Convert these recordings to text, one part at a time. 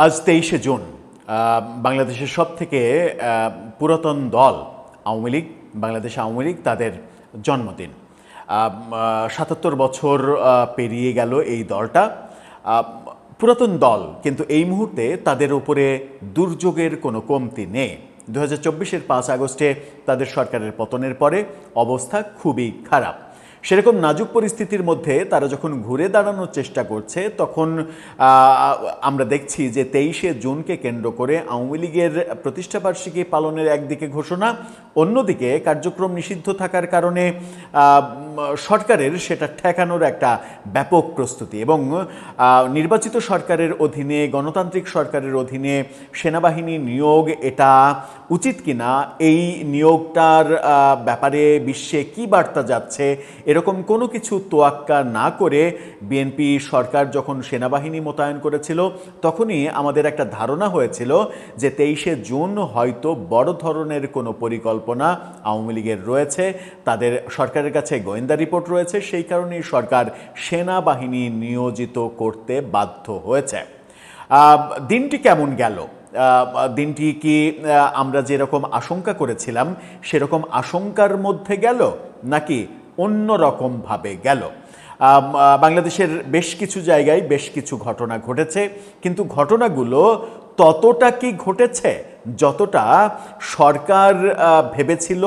আজ 23শে জুন বাংলাদেশের সবথেকে পুরাতন দল আওয়ামী লীগ, বাংলাদেশ আওয়ামী লীগ তাদের জন্মদিন। ৭৭ বছর পেরিয়ে গেল এই দলটা। পুরাতন দল, কিন্তু এই মুহূর্তে তাদের উপরে দুর্যোগের কোনো কমতি নেই। 2024-এর 5 আগস্টে তাদের সরকারের পতনের পরে অবস্থা খুবই খারাপ। সেরকম নাজুক পরিস্থিতির মধ্যে তারা যখন ঘুরে দাঁড়ানোর চেষ্টা করছে, তখন আমরা দেখছি যে 23শে জুনকে কেন্দ্র করে আওয়ামী লীগের প্রতিষ্ঠাবার্ষিকী পালনের একদিকে ঘোষণা, অন্যদিকে কার্যক্রম নিষিদ্ধ থাকার কারণে সরকারের সেটা ঠেকানোর একটা ব্যাপক প্রস্তুতি। এবং নির্বাচিত সরকারের অধীনে, গণতান্ত্রিক সরকারের অধীনে সেনাবাহিনী নিয়োগ এটা উচিত কিনা, এই নিয়োগটার ব্যাপারে বিশ্বে কি বার্তা যাচ্ছে, এরকম কোনো কিছু তোয়াক্কা না করে বিএনপি সরকার যখন সেনাবাহিনী মোতায়েন করেছিল, তখনই আমাদের একটা ধারণা হয়েছিল যে 23শে জুন হয়তো বড় ধরনের কোনো পরিকল্পনা আওয়ামী লীগের রয়েছে, তাদের সরকারের কাছে গোয়েন্দা রিপোর্ট রয়েছে, সেই কারণেই সরকার সেনাবাহিনী নিয়োজিত করতে বাধ্য হয়েছে। দিনটি কেমন গেল? দিনটি কি আমরা যেরকম আশঙ্কা করেছিলাম সেরকম আশঙ্কার মধ্যে গেল, নাকি অন্য রকমভাবে গেল? বাংলাদেশের বেশ কিছু জায়গায় বেশ কিছু ঘটনা ঘটেছে, কিন্তু ঘটনাগুলো ততটা কি ঘটেছে যতটা সরকার ভেবেছিল,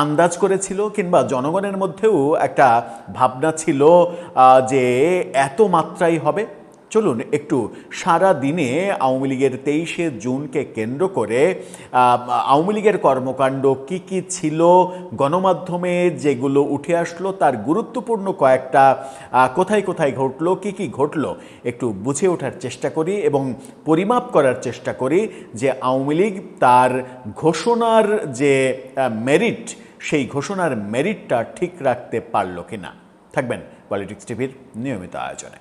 আন্দাজ করেছিল, কিংবা জনগণের মধ্যেও একটা ভাবনা ছিল যে এত মাত্রাই হবে? চলুন একটু সারা দিনে আওয়ামী লীগের 23শে জুনকে কেন্দ্র করে আওয়ামী লীগের কর্মকাণ্ড কি কি ছিল, গণমাধ্যমে যেগুলো উঠে আসলো তার গুরুত্বপূর্ণ কয়েকটা কোথায় কোথায় ঘটলো, কি কি ঘটলো, একটু বুঝে ওঠার চেষ্টা করি এবং পরিমাপ করার চেষ্টা করি যে আওয়ামী লীগ তার ঘোষণার যে মেরিট, সেই ঘোষণার মেরিটটা ঠিক রাখতে পারলো কিনা। থাকবেন পলিটিক্স টিভির নিয়মিত আয়োজনে।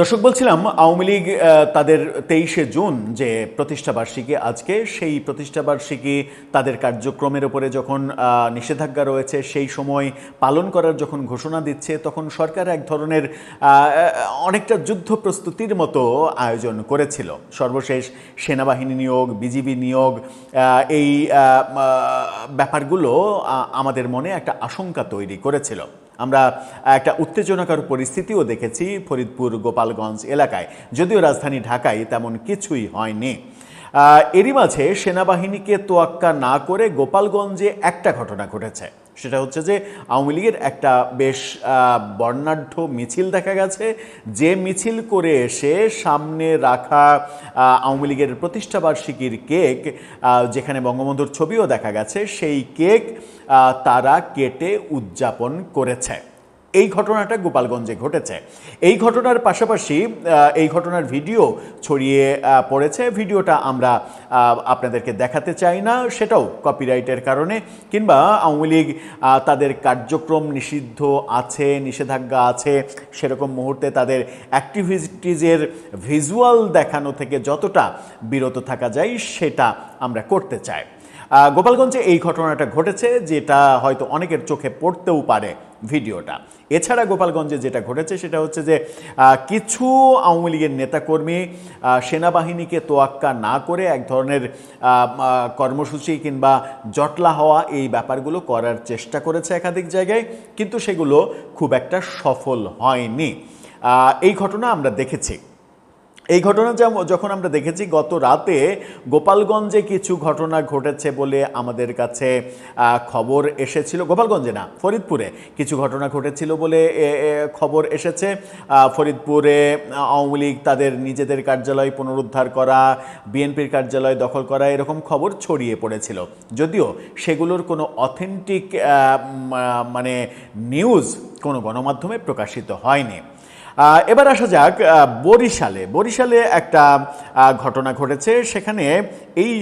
দর্শক, বলছিলাম আওয়ামী লীগ তাদের 23শে জুন যে প্রতিষ্ঠাবার্ষিকী আজকে, সেই প্রতিষ্ঠাবার্ষিকী তাদের কার্যক্রমের উপরে যখন নিষেধাজ্ঞা রয়েছে সেই সময় পালন করার যখন ঘোষণা দিচ্ছে, তখন সরকার এক ধরনের অনেকটা যুদ্ধ প্রস্তুতির মতো আয়োজন করেছিল। সর্বশেষ সেনাবাহিনী নিয়োগ, বিজিবি নিয়োগ, এই ব্যাপারগুলো আমাদের মনে একটা আশঙ্কা তৈরি করেছিল। আমরা একটা উত্তেজনাকর পরিস্থিতিও দেখেছি ফরিদপুর, গোপালগঞ্জ এলাকায়, যদিও রাজধানী ঢাকায় তেমন কিছুই হয়নি। এরই মাঝে সেনাবাহিনীকে তোয়াক্কা না করে গোপালগঞ্জে একটা ঘটনা ঘটেছে, সেটা হচ্ছে যে আওয়ামী লীগের একটা বেশ বর্ণাঢ্য মিছিল দেখা গেছে, যে মিছিল করে এসে সামনে রাখা আওয়ামী লীগের প্রতিষ্ঠাবার্ষিকীর কেক, যেখানে বঙ্গবন্ধুর ছবিও দেখা গেছে, সেই কেক তারা কেটে উদযাপন করেছে। এই ঘটনাটা গোপালগঞ্জে ঘটেছে। এই ঘটনার পাশাপাশি এই ঘটনার ভিডিও ছড়িয়ে পড়েছে। ভিডিওটা আমরা আপনাদেরকে দেখাতে চাই না, সেটাও কপিরাইটের কারণে, কিংবা আওয়ামী লীগ তাদের কার্যক্রম নিষিদ্ধ আছে, নিষেধাজ্ঞা আছে, সেরকম মুহূর্তে তাদের অ্যাক্টিভিটিজের ভিজুয়াল দেখানো থেকে যতটা বিরত থাকা যায় সেটা আমরা করতে চাই। গোপালগঞ্জে এই ঘটনাটা ঘটেছে, যেটা হয়তো অনেকের চোখে পড়তেও পারে ভিডিওটা। এছাড়া গোপালগঞ্জে যেটা ঘটেছে সেটা হচ্ছে যে কিছু আওয়ামী লীগের নেতাকর্মী সেনাবাহিনীকে তোয়াক্কা না করে এক ধরনের কর্মসূচি কিংবা জটলা হওয়া, এই ব্যাপারগুলো করার চেষ্টা করেছে একাধিক জায়গায়, কিন্তু সেগুলো খুব একটা সফল হয়নি। এই ঘটনা আমরা দেখেছি। এই ঘটনা যখন আমরা দেখেছি, গত রাতে গোপালগঞ্জে কিছু ঘটনা ঘটেছে বলে আমাদের কাছে খবর এসেছিল। গোপালগঞ্জে না, ফরিদপুরে কিছু ঘটনা ঘটেছিল বলে খবর এসেছে। ফরিদপুরে আওয়ামী লীগ তাদের নিজেদের কার্যালয় পুনরুদ্ধার করা, বিএনপির কার্যালয় দখল করা, এরকম খবর ছড়িয়ে পড়েছিল, যদিও সেগুলোর কোনো অথেন্টিক নিউজ কোনো গণমাধ্যমে প্রকাশিত হয়নি। এবার আসা যাক বরিশালে একটা ঘটনা ঘটেছে। সেখানে এই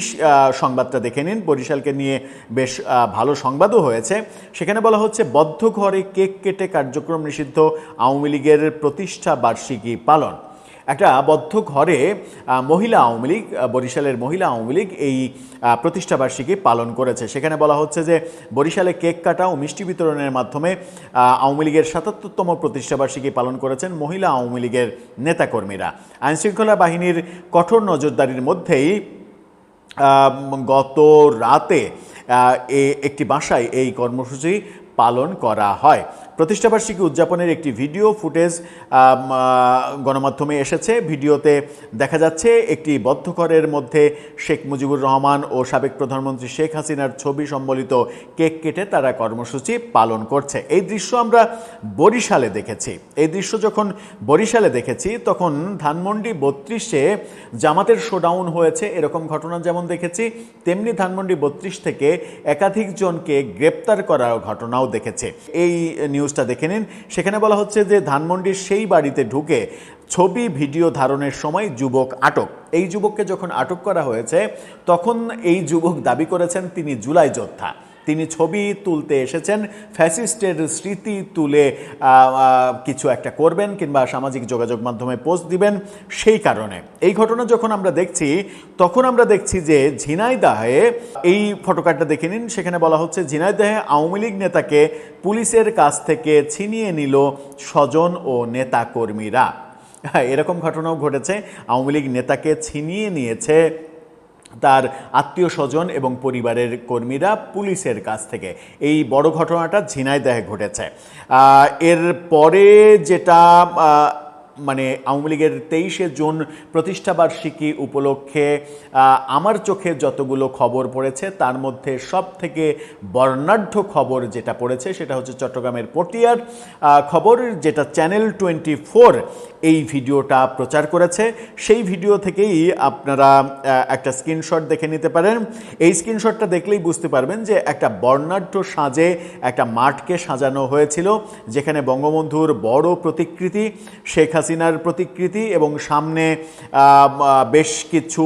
সংবাদটা দেখে নিন, বরিশালকে নিয়ে বেশ ভালো সংবাদও হয়েছে। সেখানে বলা হচ্ছে বদ্ধ ঘরে কেক কেটে কার্যক্রম নিষিদ্ধ, আওয়ামী লীগের প্রতিষ্ঠা বার্ষিকী পালন। একটা বদ্ধ ঘরে মহিলা আওয়ামী লীগ, বরিশালের মহিলা আওয়ামী লীগ এই প্রতিষ্ঠাবার্ষিকী পালন করেছে। সেখানে বলা হচ্ছে যে বরিশালে কেক কাটা ও মিষ্টি বিতরণের মাধ্যমে আওয়ামী লীগের ৭৭তম প্রতিষ্ঠাবার্ষিকী পালন করেছেন মহিলা আওয়ামী লীগের নেতাকর্মীরা। আইনশৃঙ্খলা বাহিনীর কঠোর নজরদারির মধ্যেই গত রাতে একটি বাসায় এই কর্মসূচি পালন করা হয়। প্রতিষ্ঠাবার্ষিকী উদযাপনের একটি ভিডিও ফুটেজ গণমাধ্যমে এসেছে। ভিডিওতে দেখা যাচ্ছে একটি বদ্ধঘরের মধ্যে শেখ মুজিবুর রহমান ও সাবেক প্রধানমন্ত্রী শেখ হাসিনার ছবি সম্বলিত কেক কেটে তারা কর্মসূচি পালন করছে। এই দৃশ্য আমরা বরিশালে দেখেছি। এই দৃশ্য যখন বরিশালে দেখেছি তখন ধানমন্ডি ৩২-এ জামাতের শোডাউন হয়েছে এরকম ঘটনা যেমন দেখেছি, তেমনি ধানমন্ডি ৩২ থেকে একাধিক জনকে গ্রেপ্তার করার ঘটনাও দেখেছে। এই নিউজটা দেখে নিন। সেখানে বলা হচ্ছে যে ধানমন্ডির সেই বাড়িতে ঢুকে ছবি ভিডিও ধারণের সময় যুবক আটক। এই যুবককে যখন আটক করা হয়েছে তখন এই যুবক দাবি করেছেন তিনি জুলাই যোদ্ধা। তিনি ছবি তুলতে এসেছেন, ফ্যাসিস্টের স্মৃতি তুলে কিছু একটা করবেন কিংবা সামাজিক যোগাযোগ মাধ্যমে পোস্ট দিবেন, সেই কারণে। এই ঘটনা যখন আমরা দেখছি তখন আমরা দেখছি যে ঝিনাইদহে, এই ফটোকার্ডটা দেখে নিন, সেখানে বলা হচ্ছে ঝিনাইদহে আওয়ামী লীগ নেতাকে পুলিশের কাছ থেকে ছিনিয়ে নিল স্বজন ও নেতা কর্মীরা। এরকম ঘটনাও ঘটেছে, আওয়ামী লীগ নেতাকে ছিনিয়ে নিয়েছে তার আত্মীয় স্বজন এবং পরিবারের কর্মীরা পুলিশের কাছ থেকে। এই বড় ঘটনাটা ঝিনাইদহে ঘটেছে। এর পরে যেটা মানে আওয়ামী লীগের ২৩শে জুন প্রতিষ্ঠাবার্ষিকী উপলক্ষে আমার চোখে যতগুলো খবর পড়েছে তার মধ্যে সব থেকে বর্ণাঢ্য খবর যেটা পড়েছে সেটা হচ্ছে চট্টগ্রামের পটিয়ার খবর, যেটা চ্যানেল 24 এই ভিডিওটা প্রচার করেছে। সেই ভিডিও থেকেই আপনারা একটা স্ক্রিনশট দেখে নিতে পারেন। এই স্ক্রিনশটটা দেখলেই বুঝতে পারবেন যে একটা বর্ণাঢ্য সাজে একটা মাঠকে সাজানো হয়েছিল, যেখানে বঙ্গবন্ধুর বড় প্রতিকৃতি, শেখ হাসিনার প্রতিকৃতি এবং সামনে বেশ কিছু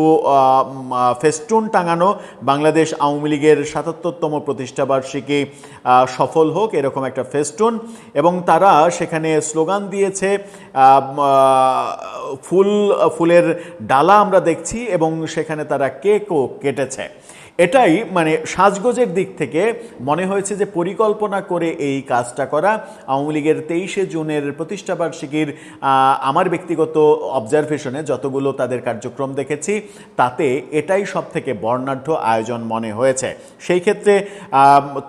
ফেস্টুন টাঙানো, বাংলাদেশ আওয়ামী লীগের ৭৭তম প্রতিষ্ঠাবার্ষিকী সফল হোক এরকম একটা ফেস্টুন। এবং তারা সেখানে স্লোগান দিয়েছে, ফুলের ডালা আমরা দেখছি এবং সেখানে তারা কেকও কেটেছে। এটাই মানে সাজগোজের দিক থেকে মনে হয়েছে যে পরিকল্পনা করে এই কাজটা করা। আওয়ামী লীগের ২৩শে জুনের প্রতিষ্ঠাবার্ষিকীর আমার ব্যক্তিগত অবজারভেশনে যতগুলো তাদের কার্যক্রম দেখেছি তাতে এটাই সব থেকে বর্ণাঢ্য আয়োজন মনে হয়েছে। সেই ক্ষেত্রে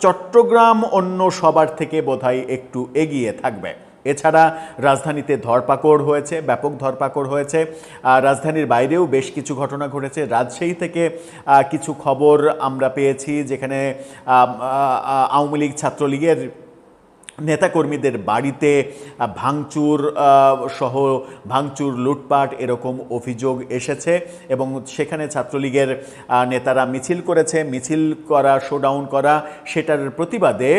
চট্টগ্রাম অন্য সবার থেকে বোধহয় একটু এগিয়ে থাকবে। এছাড়া রাজধানীতে ধরপাকড় হয়েছে, ব্যাপক ধরপাকড় হয়েছে। রাজধানীর বাইরেও বেশ কিছু ঘটনা ঘটেছে। রাজশাহী থেকে কিছু খবর আমরা পেয়েছি যেখানে আওয়ামী লীগ ছাত্রলীগের নেতাকর্মীদের বাড়িতে ভাঙচুর সহ ভাঙচুর, লুটপাট এরকম অভিযোগ এসেছে এবং সেখানে ছাত্রলীগের নেতারা মিছিল করেছে। মিছিল করা, শোডাউন করা, সেটার প্রতিবাদে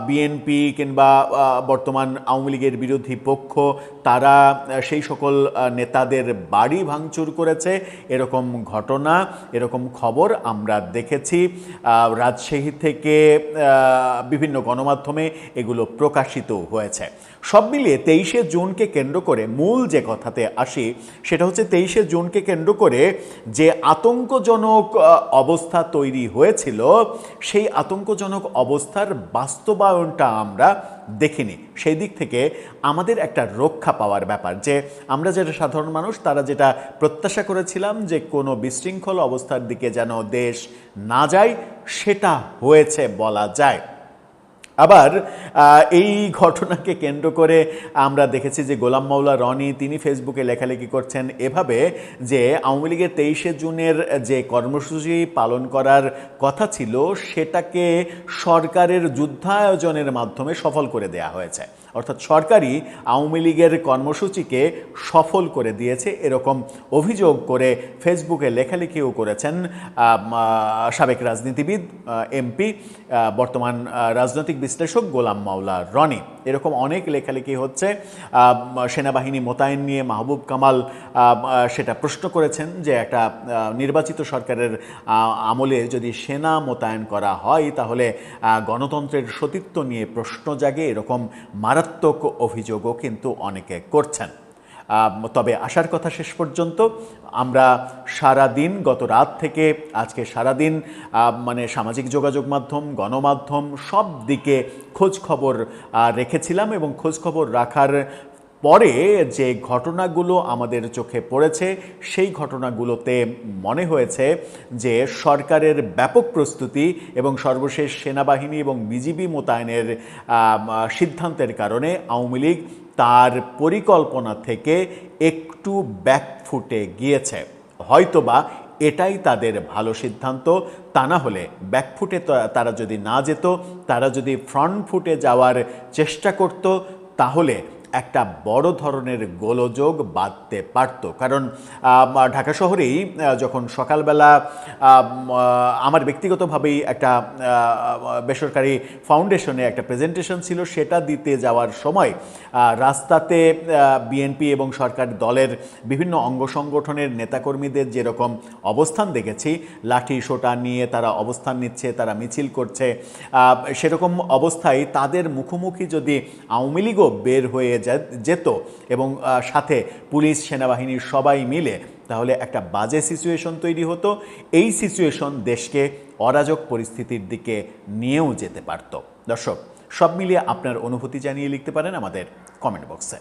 বিএনপি কিংবা বর্তমান আওয়ামী লীগের বিরোধী পক্ষ তারা সেই সকল নেতাদের বাড়ি ভাঙচুর করেছে। এরকম ঘটনা, এরকম খবর আমরা দেখেছি। রাজশাহী থেকে বিভিন্ন গণমাধ্যমে এগুলো প্রকাশিত হয়েছে। সব মিলিয়ে ২৩শে জুনকে কেন্দ্র করে মূল যে কথাতে আসি সেটা হচ্ছে ২৩শে জুনকে কেন্দ্র করে যে আতঙ্কজনক অবস্থা তৈরি হয়েছিল সেই আতঙ্কজনক অবস্থার বাস্তবায়নটা আমরা দেখিনি। সেই দিক থেকে আমাদের একটা রক্ষা পাওয়ার ব্যাপার, যে আমরা যেটা সাধারণ মানুষ তারা যেটা প্রত্যাশা করেছিলাম যে কোনো বিশৃঙ্খল অবস্থার দিকে যেন দেশ না যায়, সেটা হয়েছে বলা যায়। আবার এই ঘটনাকে কেন্দ্র করে আমরা দেখেছি যে গোলাম মাওলা রনি তিনি ফেসবুকে লেখালেখি করছেন এভাবে যে আওয়ামী লীগের ২৩শে জুনের যে কর্মসূচি পালন করার কথা ছিল সেটাকে সরকারের যুদ্ধায়োজনের মাধ্যমে সফল করে দেয়া হয়েছে। অর্থাৎ সরকারই আওয়ামী লীগের কর্মসূচিকে সফল করে দিয়েছে এরকম অভিযোগ করে ফেসবুকে লেখালেখিও করেছেন সাবেক রাজনীতিবিদ, এমপি, বর্তমান রাজনৈতিক বিশ্লেষক গোলাম মাওলা রনি, এরকম অনেক লেখালেখি হচ্ছে। সেনাবাহিনী মোতায়েন নিয়ে মাহবুব কামাল সেটা প্রশ্ন করেছেন যে একটা নির্বাচিত সরকারের আমলে যদি সেনা মোতায়েন করা হয় তাহলে গণতন্ত্রের সতীত্ব নিয়ে প্রশ্ন জাগে, এরকম মারাত্মক অভিযোগও কিন্তু অনেকে করছেন। তবে আসার কথা শেষ পর্যন্ত আমরা সারাদিন, গত রাত থেকে আজকে সারাদিন মানে সামাজিক যোগাযোগ মাধ্যম, গণমাধ্যম সব দিকে খোঁজ খবর রেখেছিলাম এবং খোঁজ খবর রাখার পরে যে ঘটনাগুলো আমাদের চোখে পড়েছে সেই ঘটনাগুলোতে মনে হয়েছে যে সরকারের ব্যাপক প্রস্তুতি এবং সর্বশেষ সেনাবাহিনী এবং বিজিবি মোতায়েনের সিদ্ধান্তের কারণে আওয়ামী লীগ তার পরিকল্পনা থেকে একটু ব্যাকফুটে গিয়েছে। হয়তোবা এটাই তাদের ভালো সিদ্ধান্ত, তা না হলে ব্যাকফুটে তারা যদি না যেত, তারা যদি ফ্রন্ট ফুটে যাওয়ার চেষ্টা করত, তাহলে একটা বড় ধরনের গোলযোগ বাঁধতে পারত। কারণ ঢাকা শহরেই যখন সকালবেলা আমার ব্যক্তিগতভাবেই একটা বেসরকারি ফাউন্ডেশনে একটা প্রেজেন্টেশন ছিল, সেটা দিতে যাওয়ার সময় রাস্তাতে বিএনপি এবং সরকার দলের বিভিন্ন অঙ্গ সংগঠনের নেতাকর্মীদের যেরকম অবস্থান দেখেছি, লাঠি সোটা নিয়ে তারা অবস্থান নিচ্ছে, তারা মিছিল করছে, সেরকম অবস্থায় তাদের মুখোমুখি যদি আওয়ামী লীগও বের হয়ে যেত এবং সাথে পুলিশ সেনাবাহিনীর সবাই মিলে, তাহলে একটা বাজে সিচুয়েশন তৈরি হতো। এই সিচুয়েশন দেশকে অরাজক পরিস্থিতির দিকে নিয়েও যেতে পারত। দর্শক, সব মিলিয়ে আপনার অনুভূতি জানিয়ে লিখতে পারেন আমাদের কমেন্ট বক্সে।